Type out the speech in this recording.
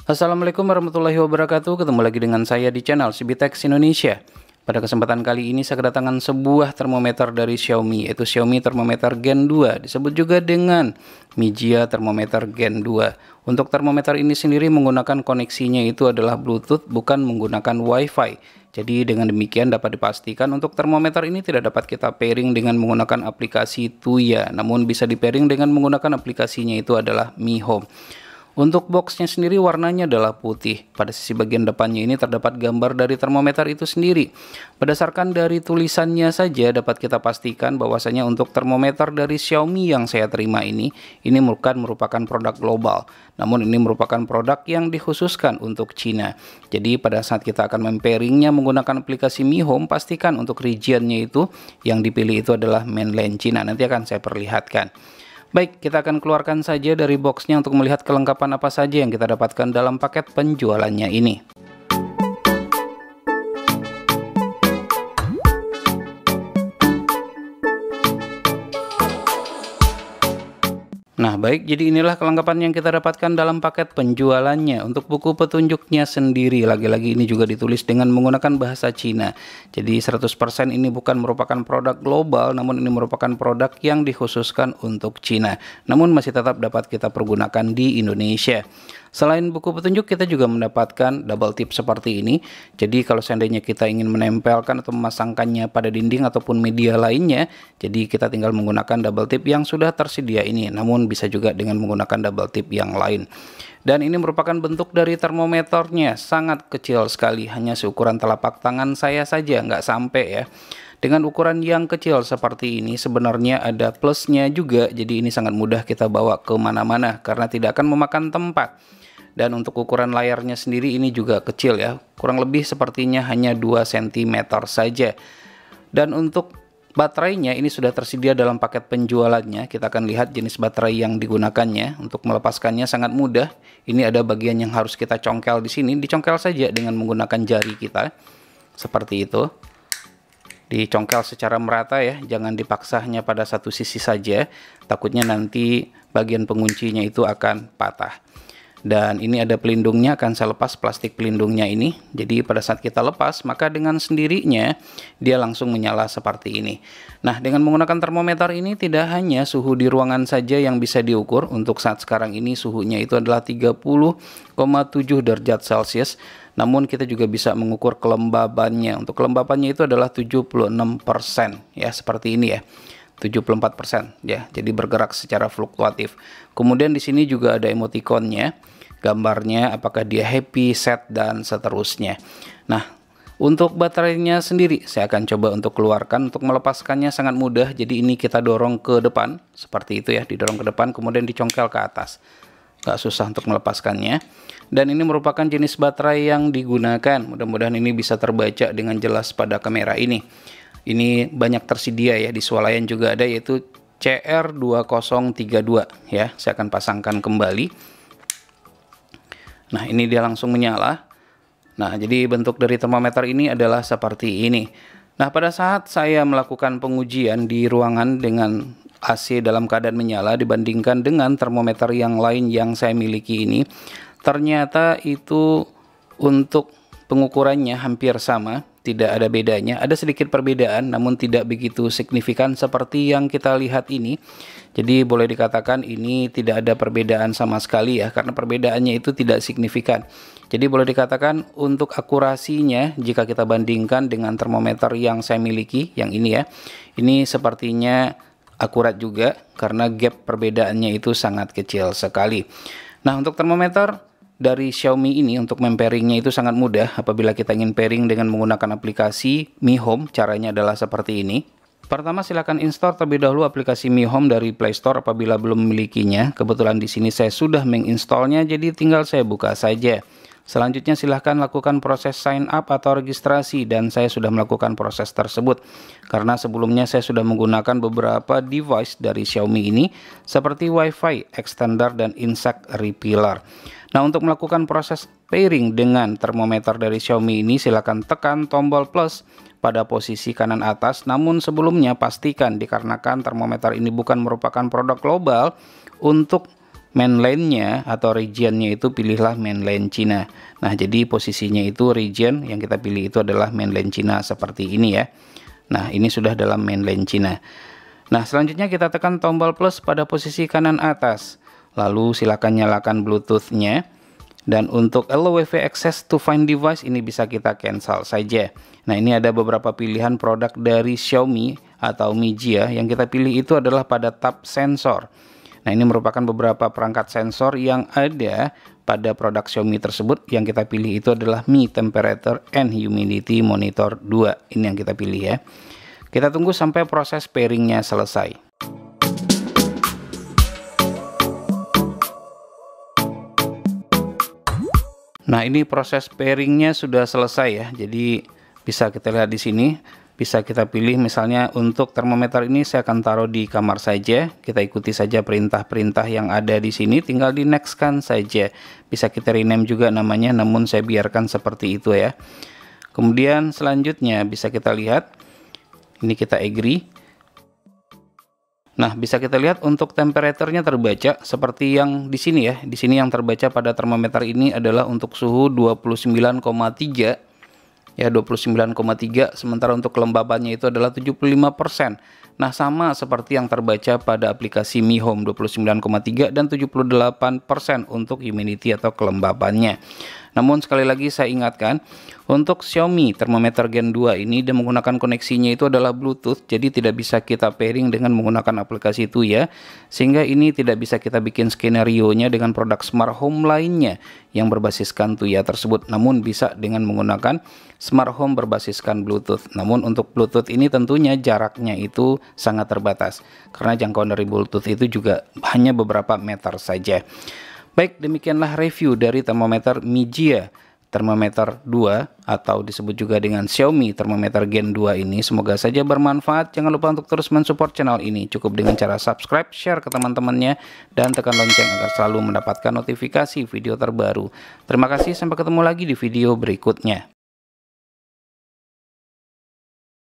Assalamualaikum warahmatullahi wabarakatuh. Ketemu lagi dengan saya di channel Cibitex Indonesia. Pada kesempatan kali ini saya kedatangan sebuah termometer dari Xiaomi, yaitu Xiaomi Thermometer Gen 2, disebut juga dengan Mijia Thermometer Gen 2. Untuk termometer ini sendiri menggunakan koneksinya itu adalah Bluetooth, bukan menggunakan Wi-Fi. Jadi dengan demikian dapat dipastikan untuk termometer ini tidak dapat kita pairing dengan menggunakan aplikasi Tuya, namun bisa di pairing dengan menggunakan aplikasinya itu adalah Mi Home. Untuk boxnya sendiri warnanya adalah putih. Pada sisi bagian depannya ini terdapat gambar dari termometer itu sendiri. Berdasarkan dari tulisannya saja dapat kita pastikan bahwasanya untuk termometer dari Xiaomi yang saya terima ini bukan merupakan produk global. Namun ini merupakan produk yang dikhususkan untuk Cina. Jadi pada saat kita akan mempairingnya menggunakan aplikasi Mi Home, pastikan untuk regionnya itu yang dipilih itu adalah mainland Cina. Nanti akan saya perlihatkan. Baik, kita akan keluarkan saja dari boxnya untuk melihat kelengkapan apa saja yang kita dapatkan dalam paket penjualannya ini. Nah baik, jadi inilah kelengkapan yang kita dapatkan dalam paket penjualannya. Untuk buku petunjuknya sendiri, lagi-lagi ini juga ditulis dengan menggunakan bahasa Cina. Jadi 100% ini bukan merupakan produk global, namun ini merupakan produk yang dikhususkan untuk Cina. Namun masih tetap dapat kita pergunakan di Indonesia. Selain buku petunjuk, kita juga mendapatkan double tip seperti ini. Jadi kalau seandainya kita ingin menempelkan atau memasangkannya pada dinding ataupun media lainnya, jadi kita tinggal menggunakan double tip yang sudah tersedia ini. Namun bisa juga dengan menggunakan double tip yang lain. Dan ini merupakan bentuk dari termometernya, sangat kecil sekali, hanya seukuran telapak tangan saya saja, nggak sampai ya. Dengan ukuran yang kecil seperti ini sebenarnya ada plusnya juga, jadi ini sangat mudah kita bawa ke mana-mana karena tidak akan memakan tempat. Dan untuk ukuran layarnya sendiri ini juga kecil ya, kurang lebih sepertinya hanya 2 cm saja. Dan untuk baterainya ini sudah tersedia dalam paket penjualannya. Kita akan lihat jenis baterai yang digunakannya. Untuk melepaskannya sangat mudah. Ini ada bagian yang harus kita congkel di sini, dicongkel saja dengan menggunakan jari kita. Seperti itu. Dicongkel secara merata ya, jangan dipaksa hanya pada satu sisi saja. Takutnya nanti bagian penguncinya itu akan patah. Dan ini ada pelindungnya, akan saya lepas plastik pelindungnya ini. Jadi pada saat kita lepas, maka dengan sendirinya dia langsung menyala seperti ini. Nah, dengan menggunakan termometer ini tidak hanya suhu di ruangan saja yang bisa diukur. Untuk saat sekarang ini suhunya itu adalah 30,7 derajat Celcius. Namun kita juga bisa mengukur kelembabannya. Untuk kelembabannya itu adalah 76% ya, seperti ini ya. 74% ya. Jadi bergerak secara fluktuatif. Kemudian di sini juga ada emoticonnya, gambarnya apakah dia happy, sad dan seterusnya. Nah, untuk baterainya sendiri saya akan coba untuk keluarkan. Untuk melepaskannya sangat mudah. Jadi ini kita dorong ke depan seperti itu ya, didorong ke depan kemudian dicongkel ke atas. Gak susah untuk melepaskannya. Dan ini merupakan jenis baterai yang digunakan. Mudah-mudahan ini bisa terbaca dengan jelas pada kamera ini. Ini banyak tersedia ya, di swalayan juga ada, yaitu CR2032 ya. Saya akan pasangkan kembali. Nah, ini dia langsung menyala. Nah, jadi bentuk dari termometer ini adalah seperti ini. Nah, pada saat saya melakukan pengujian di ruangan dengan AC dalam keadaan menyala dibandingkan dengan termometer yang lain yang saya miliki ini, ternyata itu untuk pengukurannya hampir sama. Tidak ada bedanya, ada sedikit perbedaan namun tidak begitu signifikan seperti yang kita lihat ini. Jadi boleh dikatakan ini tidak ada perbedaan sama sekali ya, karena perbedaannya itu tidak signifikan. Jadi boleh dikatakan untuk akurasinya jika kita bandingkan dengan termometer yang saya miliki, yang ini ya, ini sepertinya akurat juga karena gap perbedaannya itu sangat kecil sekali. Nah, untuk termometer dari Xiaomi ini untuk mempairingnya itu sangat mudah. Apabila kita ingin pairing dengan menggunakan aplikasi Mi Home, caranya adalah seperti ini. Pertama, silakan install terlebih dahulu aplikasi Mi Home dari Play Store apabila belum memilikinya. Kebetulan di sini saya sudah menginstalnya, jadi tinggal saya buka saja. Selanjutnya silahkan lakukan proses sign up atau registrasi, dan saya sudah melakukan proses tersebut karena sebelumnya saya sudah menggunakan beberapa device dari Xiaomi ini seperti Wi-Fi, extender, dan insect repeller. Nah, untuk melakukan proses pairing dengan termometer dari Xiaomi ini silahkan tekan tombol plus pada posisi kanan atas. Namun sebelumnya pastikan, dikarenakan termometer ini bukan merupakan produk global, untuk mainland-nya atau region-nya itu pilihlah mainland China. Nah, jadi posisinya itu region yang kita pilih itu adalah mainland China seperti ini ya. Nah, ini sudah dalam mainland China. Nah, selanjutnya kita tekan tombol plus pada posisi kanan atas. Lalu silakan nyalakan Bluetooth-nya. Dan untuk allow Wi-Fi access to find device ini bisa kita cancel saja. Nah, ini ada beberapa pilihan produk dari Xiaomi atau Mijia. Yang kita pilih itu adalah pada tab sensor. Nah, ini merupakan beberapa perangkat sensor yang ada pada produk Xiaomi tersebut. Yang kita pilih itu adalah Mi Temperature and Humidity Monitor 2. Ini yang kita pilih ya. Kita tunggu sampai proses pairingnya selesai. Nah, ini proses pairingnya sudah selesai ya. Jadi bisa kita lihat di sini. Bisa kita pilih misalnya untuk termometer ini saya akan taruh di kamar saja. Kita ikuti saja perintah-perintah yang ada di sini. Tinggal di next kan saja. Bisa kita rename juga namanya, namun saya biarkan seperti itu ya. Kemudian selanjutnya bisa kita lihat. Ini kita agree. Nah, bisa kita lihat untuk temperaturnya terbaca seperti yang di sini ya. Di sini yang terbaca pada termometer ini adalah untuk suhu 29,3 ya, 29,3, sementara untuk kelembabannya itu adalah 75%. Nah, sama seperti yang terbaca pada aplikasi Mi Home 29,3 dan 78% untuk humidity atau kelembabannya. Namun sekali lagi saya ingatkan, untuk Xiaomi termometer Gen 2 ini dia menggunakan koneksinya itu adalah Bluetooth, jadi tidak bisa kita pairing dengan menggunakan aplikasi itu ya. Sehingga ini tidak bisa kita bikin skenario-nya dengan produk smart home lainnya yang berbasiskan Tuya tersebut. Namun bisa dengan menggunakan smart home berbasiskan Bluetooth. Namun untuk Bluetooth ini tentunya jaraknya itu sangat terbatas, karena jangkauan dari Bluetooth itu juga hanya beberapa meter saja. Baik, demikianlah review dari termometer Mijia termometer 2 atau disebut juga dengan Xiaomi termometer Gen 2 ini. Semoga saja bermanfaat. Jangan lupa untuk terus mensupport channel ini. Cukup dengan cara subscribe, share ke teman-temannya, dan tekan lonceng agar selalu mendapatkan notifikasi video terbaru. Terima kasih, sampai ketemu lagi di video berikutnya.